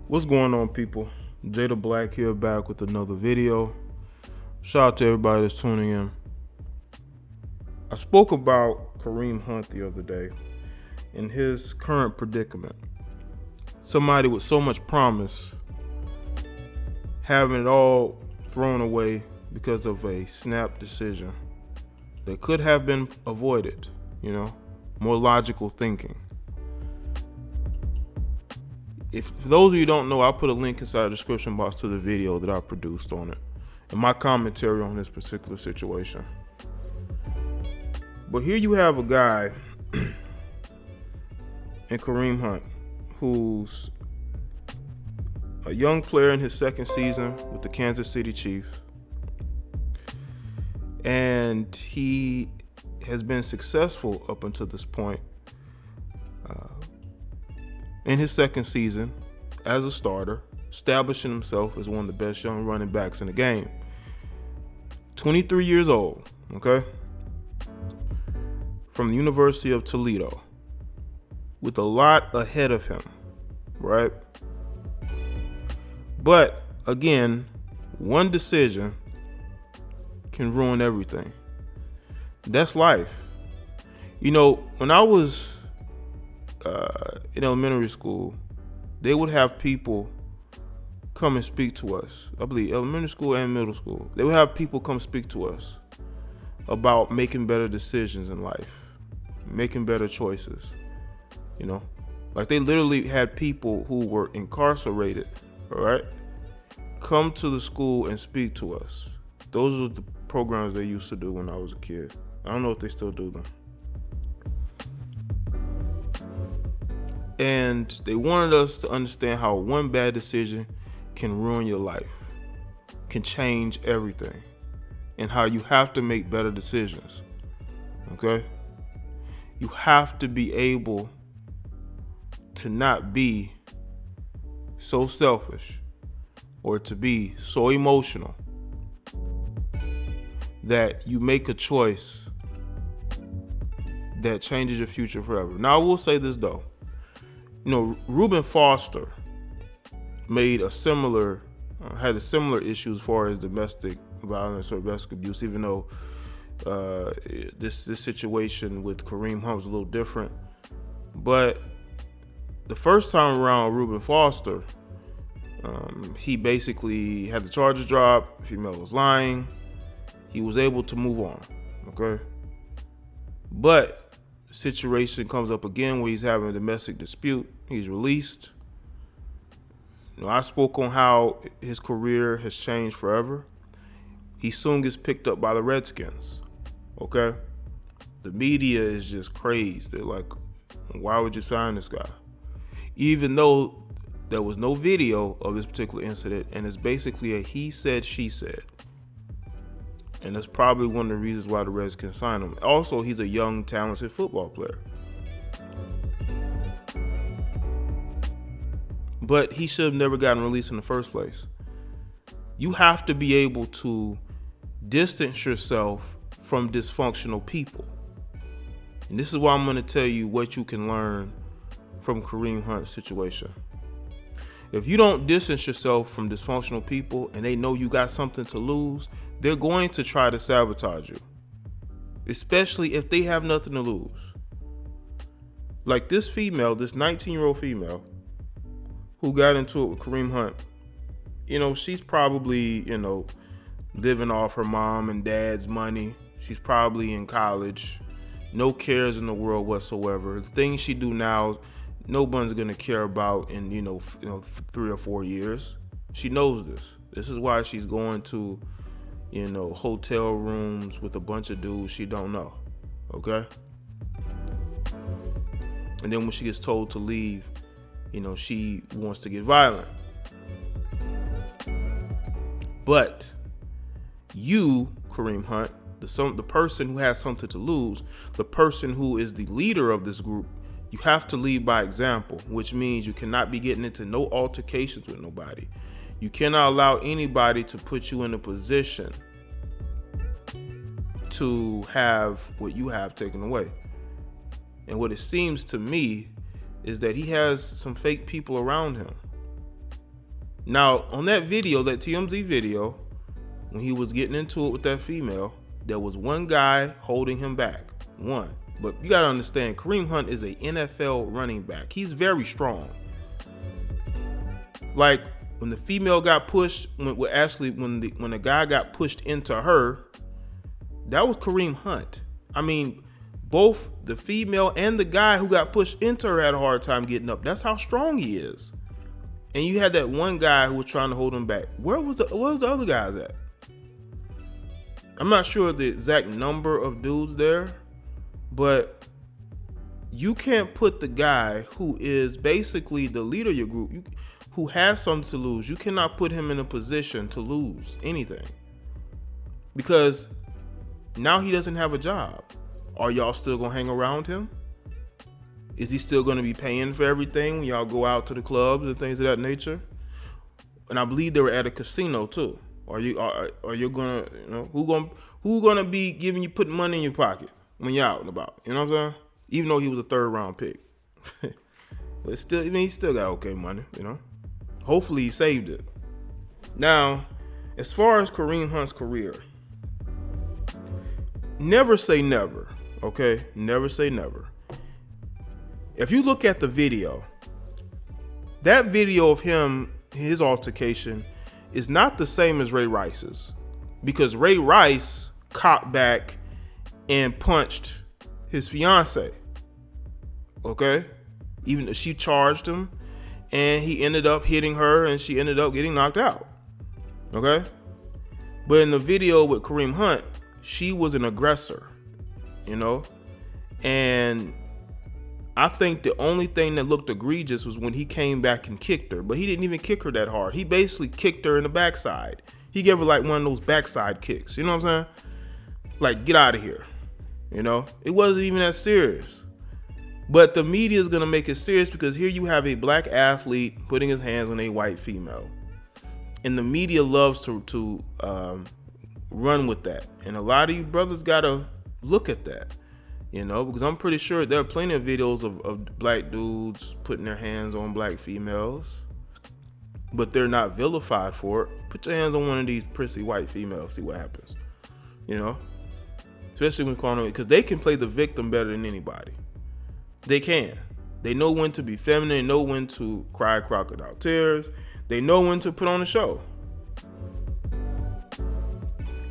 What's going on, people? Jay the Black here, back with another video. Shout out to everybody that's tuning in. I spoke about Kareem Hunt the other day and his current predicament. Somebody with so much promise having it all thrown away because of a snap decision that could have been avoided, more logical thinking. For those of you who don't know, I'll put a link inside the description box to the video that I produced on it and my commentary on this particular situation. But here you have a guy in Kareem Hunt who's a young player in his second season with the Kansas City Chiefs, and he has been successful up until this point in his second season as a starter, establishing himself as one of the best young running backs in the game. 23 years old, okay? From the University of Toledo, with a lot ahead of him, right? But again, one decision can ruin everything. That's life. When I was in elementary school, they would have people come and speak to us. I believe elementary school and middle school. They would have people come speak to us about making better decisions in life, making better choices. Like they literally had people who were incarcerated, all right, come to the school and speak to us. Those are the programs they used to do when I was a kid. I don't know if they still do them. And they wanted us to understand how one bad decision can ruin your life, can change everything, and how you have to make better decisions, okay? You have to be able to not be so selfish or to be so emotional that you make a choice that changes your future forever. Now, I will say this though. Reuben Foster had a similar issue as far as domestic violence or domestic abuse, even though this situation with Kareem Hunt was a little different. But the first time around, Reuben Foster, he basically had the charges dropped. The female was lying. He was able to move on, okay? But situation comes up again where he's having a domestic dispute. He's released. I spoke on how his career has changed forever. He soon gets picked up by the Redskins, okay? The media is just crazed. They're like, why would you sign this guy? Even though there was no video of this particular incident, and it's basically a he said, she said. And that's probably one of the reasons why the Redskins signed him. Also, he's a young, talented football player. But he should have never gotten released in the first place. You have to be able to distance yourself from dysfunctional people. And this is why I'm going to tell you what you can learn from Kareem Hunt's situation. If you don't distance yourself from dysfunctional people and they know you got something to lose, they're going to try to sabotage you, especially if they have nothing to lose. Like this 19-year-old female who got into it with Kareem Hunt, she's probably, living off her mom and dad's money. She's probably in college, no cares in the world whatsoever. The things she do now, nobody's gonna care about in 3 or 4 years. She knows this. This is why she's going to hotel rooms with a bunch of dudes she don't know, okay? And then when she gets told to leave, she wants to get violent. But you, Kareem Hunt, the person who has something to lose, the person who is the leader of this group, you have to lead by example, which means you cannot be getting into no altercations with nobody. You cannot allow anybody to put you in a position to have what you have taken away. And what it seems to me is that he has some fake people around him. Now, on that video, that TMZ video, when he was getting into it with that female, there was one guy holding him back. One. But you got to understand, Kareem Hunt is a NFL running back. He's very strong. Like, when the female got pushed, when the guy got pushed into her, that was Kareem Hunt. I mean, both the female and the guy who got pushed into her had a hard time getting up. That's how strong he is. And you had that one guy who was trying to hold him back. Where was the other guys at? I'm not sure the exact number of dudes there, but you can't put the guy who is basically the leader of your group, who has something to lose, you cannot put him in a position to lose anything. Because now he doesn't have a job. Are y'all still gonna hang around him? Is he still gonna be paying for everything when y'all go out to the clubs and things of that nature? And I believe they were at a casino too. Are you gonna, who gonna be giving you, putting money in your pocket when you're out and about? You know what I'm saying? Even though he was a 3rd round pick. But still, I mean, he still got okay money, you know? Hopefully he saved it. Now, as far as Kareem Hunt's career, never say never, okay? Never say never. If you look at the video, that video of him, his altercation, is not the same as Ray Rice's, because Ray Rice cocked back and punched his fiance. Okay? Even though she charged him, and he ended up hitting her, and she ended up getting knocked out. Okay? But in the video with Kareem Hunt, she was an aggressor, you know? And I think the only thing that looked egregious was when he came back and kicked her, but he didn't even kick her that hard. He basically kicked her in the backside. He gave her like one of those backside kicks, you know what I'm saying? Like, get out of here, you know? It wasn't even that serious. But the media is gonna make it serious because here you have a black athlete putting his hands on a white female. And the media loves to run with that. And a lot of you brothers gotta look at that. You know, because I'm pretty sure there are plenty of videos of black dudes putting their hands on black females, but they're not vilified for it. Put your hands on one of these prissy white females, see what happens. You know, especially when calling, because they can play the victim better than anybody. They can. They know when to be feminine. They know when to cry crocodile tears. They know when to put on a show.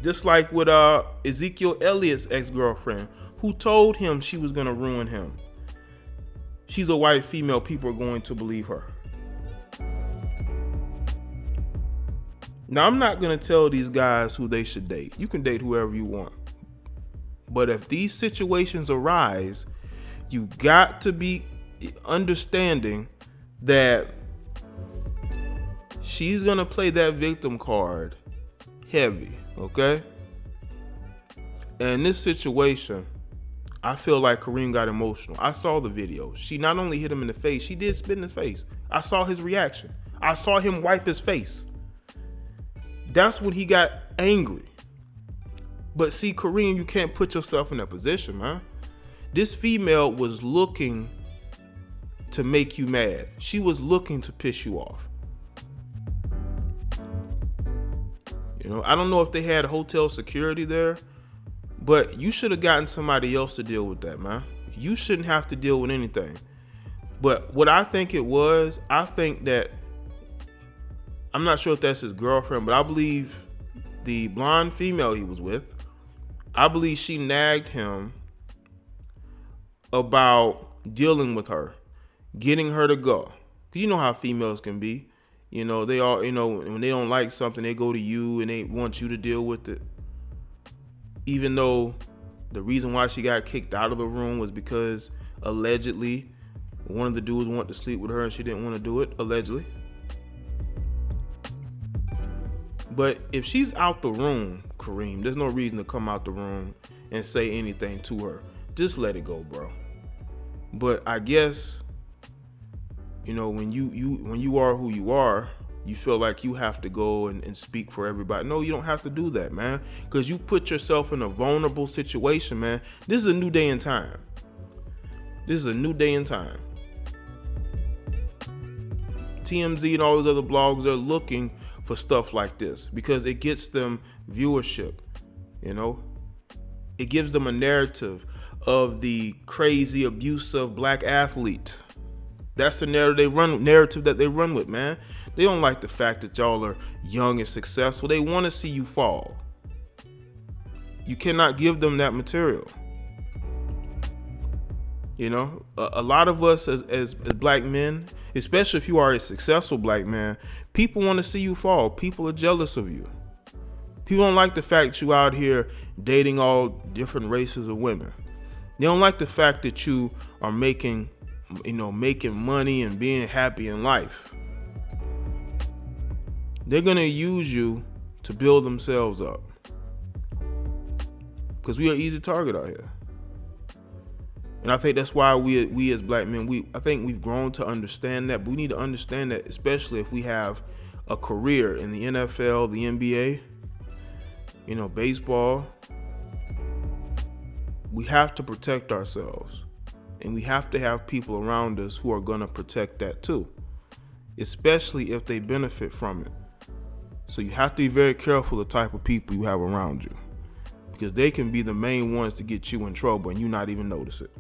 Just like with Ezekiel Elliott's ex-girlfriend, who told him she was gonna ruin him. She's a white female, people are going to believe her. Now, I'm not gonna tell these guys who they should date. You can date whoever you want. But if these situations arise, you got to be understanding that she's gonna play that victim card heavy, okay? And in this situation, I feel like Kareem got emotional. I saw the video. She not only hit him in the face, she did spit in his face. I saw his reaction. I saw him wipe his face. That's when he got angry. But see, Kareem, you can't put yourself in that position, man. This female was looking to make you mad. She was looking to piss you off. You know, I don't know if they had hotel security there, but you should have gotten somebody else to deal with that, man. You shouldn't have to deal with anything. But what I think it was, I think that, I'm not sure if that's his girlfriend, but I believe the blonde female he was with, I believe she nagged him about dealing with her, getting her to go. 'Cause you know how females can be. You know, they all, you know, when they don't like something, they go to you and they want you to deal with it. Even though the reason why she got kicked out of the room was because allegedly one of the dudes wanted to sleep with her and she didn't want to do it, allegedly. But if she's out the room, Kareem, there's no reason to come out the room and say anything to her. Just let it go, bro. But I guess, you know, when you are who you are, you feel like you have to go and speak for everybody. No, you don't have to do that, man. Because you put yourself in a vulnerable situation, man. This is a new day and time. This is a new day and time. TMZ and all those other blogs, they're looking for stuff like this because it gets them viewership. You know, it gives them a narrative of the crazy, abusive black athlete. That's the narrative that they run with, man. They don't like the fact that y'all are young and successful. They want to see you fall. You cannot give them that material. You know, a lot of us as black men, especially if you are a successful black man, people want to see you fall. People are jealous of you. People don't like the fact that you out here dating all different races of women. They don't like the fact that you are making money and being happy in life. They're going to use you to build themselves up. Because we are easy target out here. And I think that's why we as black men, I think we've grown to understand that. But we need to understand that, especially if we have a career in the NFL, the NBA, baseball. We have to protect ourselves. And we have to have people around us who are going to protect that too, especially if they benefit from it. So you have to be very careful the type of people you have around you, because they can be the main ones to get you in trouble and you not even notice it.